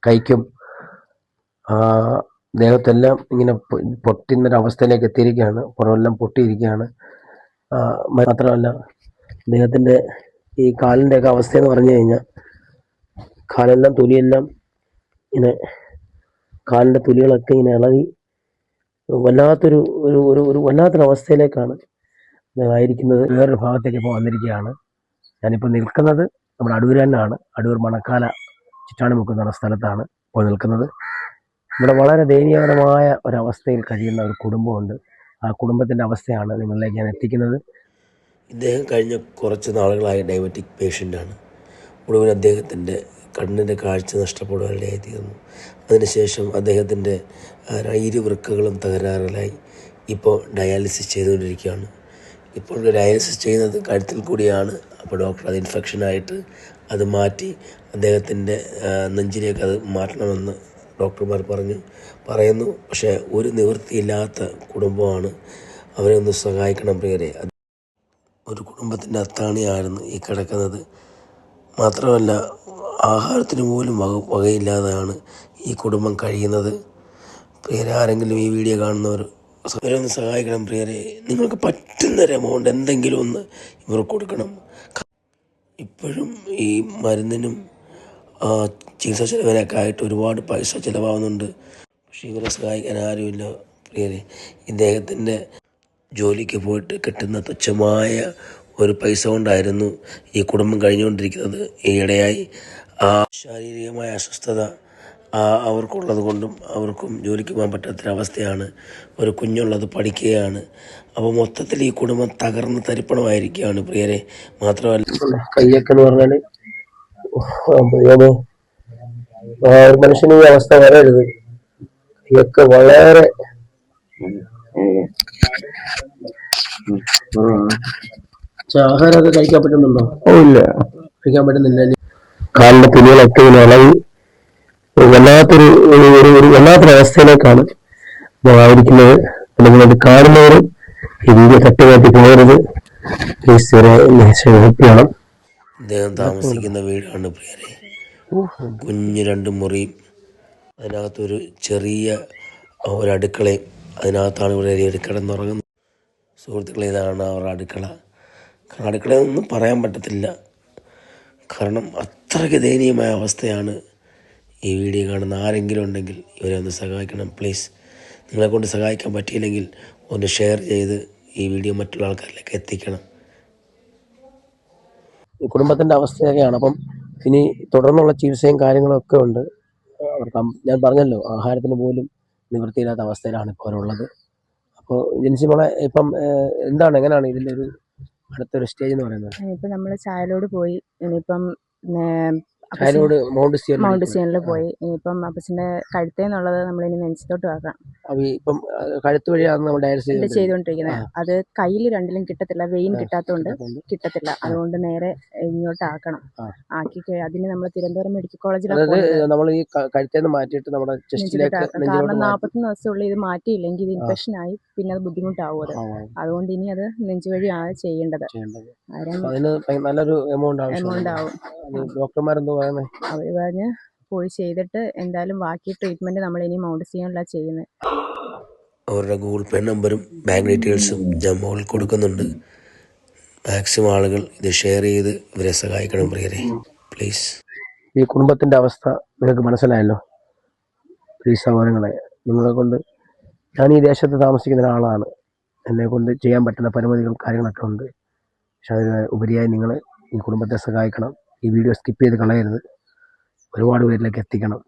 കൈക്കും ദേഹത്തെല്ലാം ഇങ്ങനെ പൊട്ടുന്നൊരവസ്ഥയിലേക്ക് എത്തിയിരിക്കുകയാണ്. പുറമെല്ലാം പൊട്ടിയിരിക്കുകയാണ്. മാത്രമല്ല അദ്ദേഹത്തിൻ്റെ ഈ കാലിൻ്റെയൊക്കെ അവസ്ഥയെന്ന് പറഞ്ഞു കഴിഞ്ഞാൽ കാലെല്ലാം തൊലിയെല്ലാം ഇങ്ങനെ കാലിൻ്റെ തൊലികളൊക്കെ ഇങ്ങനെ ഇളകി വല്ലാത്തൊരു വല്ലാത്തൊരവസ്ഥയിലേക്കാണ് ആയിരിക്കുന്നത്. വേറൊരു ഭാഗത്തേക്ക് ഇപ്പോൾ വന്നിരിക്കുകയാണ്. ഞാനിപ്പോൾ നിൽക്കുന്നത് നമ്മുടെ അടൂർ തന്നെയാണ്. അടൂർ മണക്കാല ചിറ്റാണിമുക്ക് എന്ന സ്ഥലത്താണ് ഇപ്പോൾ നിൽക്കുന്നത്. ഇവിടെ വളരെ ദയനീയകരമായ ഒരവസ്ഥയിൽ കഴിയുന്ന ഒരു കുടുംബമുണ്ട്. ആ കുടുംബത്തിൻ്റെ അവസ്ഥയാണ് നിങ്ങളിലേക്ക് ഞാൻ എത്തിക്കുന്നത്. ഇദ്ദേഹം കഴിഞ്ഞ കുറച്ച് നാളുകളായി ഡയബറ്റിക് പേഷ്യൻ്റാണ്. ഒടുവിൽ അദ്ദേഹത്തിൻ്റെ കണ്ണിൻ്റെ കാഴ്ച നഷ്ടപ്പെടുവാനിടയായി തീർന്നു. അതിനുശേഷം അദ്ദേഹത്തിൻ്റെ ഇരുവൃക്കകളും തകരാറിലായി ഇപ്പോൾ ഡയാലിസിസ് ചെയ്തുകൊണ്ടിരിക്കുകയാണ്. ഇപ്പോൾ ഡയാലിസിസ് ചെയ്യുന്നത് കഴുത്തിൽ കൂടിയാണ്. അപ്പോൾ ഡോക്ടർ അത് ഇൻഫെക്ഷനായിട്ട് അത് മാറ്റി അദ്ദേഹത്തിൻ്റെ നെഞ്ചിലേക്ക് അത് മാറ്റണമെന്ന് ഡോക്ടർമാർ പറയുന്നു. പക്ഷേ ഒരു നിവൃത്തിയില്ലാത്ത കുടുംബമാണ്. അവരെ ഒന്ന് സഹായിക്കണം പ്രിയരെ. ഒരു കുടുംബത്തിൻ്റെ അത്താണിയായിരുന്നു ഈ കിടക്കുന്നത്. മാത്രമല്ല ആഹാരത്തിന് പോലും വകയില്ലാതെയാണ് ഈ കുടുംബം കഴിയുന്നത്. പ്രിയരെ, ആരെങ്കിലും ഈ വീഡിയോ കാണുന്നവർ അവരൊന്ന് സഹായിക്കണം പ്രിയരെ. നിങ്ങൾക്ക് പറ്റുന്നൊരു എമൗണ്ട് എന്തെങ്കിലും ഒന്ന് ഇവർക്ക് കൊടുക്കണം. ഇപ്പോഴും ഈ മരുന്നിനും ചികിത്സാ ചിലവിനൊക്കെ ആയിട്ട് ഒരുപാട് പൈസ ചിലവാകുന്നുണ്ട്. പക്ഷേ ഇവരെ സഹായിക്കാൻ ആരുമില്ല പ്രിയരെ. ഇദ്ദേഹത്തിൻ്റെ ജോലിക്ക് പോയിട്ട് കിട്ടുന്ന തുച്ഛമായ ഒരു പൈസ കൊണ്ടായിരുന്നു ഈ കുടുംബം കഴിഞ്ഞുകൊണ്ടിരിക്കുന്നത്. ഈയിടെയായി ശാരീരികമായ അസ്വസ്ഥത അവർക്കുള്ളത് കൊണ്ടും അവർക്കും ജോലിക്ക് പോകാൻ പറ്റാത്തൊരവസ്ഥയാണ്. ഒരു കുഞ്ഞുള്ളത് പഠിക്കുകയാണ്. അപ്പോൾ മൊത്തത്തിൽ ഈ കുടുംബം തകർന്ന് തരിപ്പണമായിരിക്കുകയാണ് പ്രിയരെ. മാത്രമല്ല കയ്യൊക്കെ എന്ന് പറഞ്ഞാൽ ഒരു മനുഷ്യന് ഈ അവസ്ഥ വരരുത്. കയ്യൊക്കെ വളരെ ആഹാരമൊക്കെ കഴിക്കാൻ പറ്റുന്നുണ്ടോ? ഇല്ല, കഴിക്കാൻ പറ്റുന്നില്ല. കാലിന്റെ തുണികളൊക്കെ ഇങ്ങനെ ഇളകി വല്ലാത്തൊരവസ്ഥയിലേക്കാണ് ആയിരിക്കുന്നത്. നിങ്ങളത് കാണുന്നവരും ഈ വീഡിയോ തട്ടുകാട്ടി പോകരുത്. ഹാപ്പിയാണ്. അദ്ദേഹം താമസിക്കുന്ന വീടാണ് പ്രിയരെ. കുഞ്ഞ് 2 മുറിയും അതിനകത്തൊരു ചെറിയ ഒരടുക്കളയും അതിനകത്താണ് ഇവിടെ കിടന്നുറങ്ങുന്നത്. സുഹൃത്തുക്കളെ, ഇതാണ് അവരുടെ അടുക്കള. അടുക്കളയൊന്നും പറയാൻ പറ്റത്തില്ല. കാരണം അത്രയ്ക്ക് ദയനീയമായ അവസ്ഥയാണ്. ഈ വീഡിയോ കാണുന്ന ആരെങ്കിലും ഉണ്ടെങ്കിൽ ഇവരെ ഒന്ന് സഹായിക്കണം പ്ലീസ്. നിങ്ങളെ കൊണ്ട് സഹായിക്കാൻ പറ്റിയില്ലെങ്കിൽ ഒന്ന് ഷെയർ ചെയ്ത് ഈ വീഡിയോ മറ്റുള്ള ആൾക്കാരിലേക്ക് എത്തിക്കണം. ഈ കുടുംബത്തിൻ്റെ അവസ്ഥയൊക്കെയാണ്. അപ്പം ഇനി തുടർന്നുള്ള ചികിത്സയും കാര്യങ്ങളൊക്കെ ഉണ്ട്. അവർക്ക് ഞാൻ പറഞ്ഞല്ലോ, ആഹാരത്തിന് പോലും നിവൃത്തിയില്ലാത്ത അവസ്ഥയിലാണ് ഇപ്പോൾ അവരുള്ളത്. അപ്പോൾ ജിൻസി മോളെ, ഇപ്പം എങ്ങനെയാണ് ഇതിൻ്റെ ഒരു അടുത്തൊരു സ്റ്റേജ് എന്ന് പറയുന്നത്? ഇപ്പം നമ്മൾ ചായലോട് പോയി. ഇനിയിപ്പം ചായലോട് മൗണ്ട് സിയനിൽ പോയി. ഇനിയിപ്പം അപ്പച്ചൻ്റെ കഴുത്തേന്നുള്ളത് നമ്മളിനി നെഞ്ചത്തോട്ട് ആക്കാം. ഇപ്പം കഴുത്ത് വഴിയാണ് നമ്മൾ ഡയാലിസിസ് ചെയ്തുകൊണ്ടിരിക്കുന്നത്. അത് കയ്യിൽ രണ്ടിലും കിട്ടത്തില്ല, വെയിൻ കിട്ടാത്തതുകൊണ്ട് കിട്ടത്തില്ല. അതുകൊണ്ട് നേരെ ഇങ്ങോട്ട് ആക്കണം. ആക്കി അതിന് നമ്മൾ തിരുവനന്തപുരം മെഡിക്കൽ കോളേജിലാണ് നമ്മൾ ഈ കഴുത്തേന്ന് മാറ്റിയിട്ട് നമ്മുടെ ചെസ്റ്റിലേക്ക്. കാരണം 41 ദിവസമുള്ളിൽ ഇത് മാറ്റിയില്ലെങ്കിൽ ഇത് ഇൻഫെക്ഷൻ ആയി പിന്നെ അത് ബുദ്ധിമുട്ടാവും. അതുകൊണ്ട് ഇനി അത് നെഞ്ചു വഴിയാണ് ചെയ്യേണ്ടത്. അതിന് നല്ലൊരു എമൗണ്ട് ആവും. ഡോക്ടർമാരെന്തോ അവർ പറഞ്ഞ് പോയി ചെയ്തിട്ട് എന്തായാലും ബാക്കി ട്രീറ്റ്മെന്റ് നമ്മൾ ഇനി മൗണ്ട് സിയനിലാണ് ചെയ്യുന്നത്. അവരുടെ ഗൂഗിൾ പേ നമ്പറും ബാങ്ക് ഡീറ്റെയിൽസും ഞാൻ മുകളിൽ കൊടുക്കുന്നുണ്ട്. മാക്സിമം ആളുകൾ ഇത് ഷെയർ ചെയ്ത് ഇവരെ സഹായിക്കണം പ്രിയരെ, പ്ലീസ്. ഈ കുടുംബത്തിൻ്റെ അവസ്ഥ നിങ്ങൾക്ക് മനസ്സിലായല്ലോ. പ്ലീസ് സഹോദരങ്ങളെ, നിങ്ങളെ കൊണ്ട്, ഞാൻ ഈ ദേശത്ത് താമസിക്കുന്ന ഒരാളാണ്. എന്നെ കൊണ്ട് ചെയ്യാൻ പറ്റുന്ന പരിമിതികളും കാര്യങ്ങളൊക്കെ ഉണ്ട്. പക്ഷെ അതിന് ഉപരിയായി നിങ്ങൾ ഈ കുടുംബത്തെ സഹായിക്കണം. ഈ വീഡിയോ സ്കിപ്പ് ചെയ്ത് കളയരുത്. ഒരുപാട് പേരിലേക്ക് എത്തിക്കണം.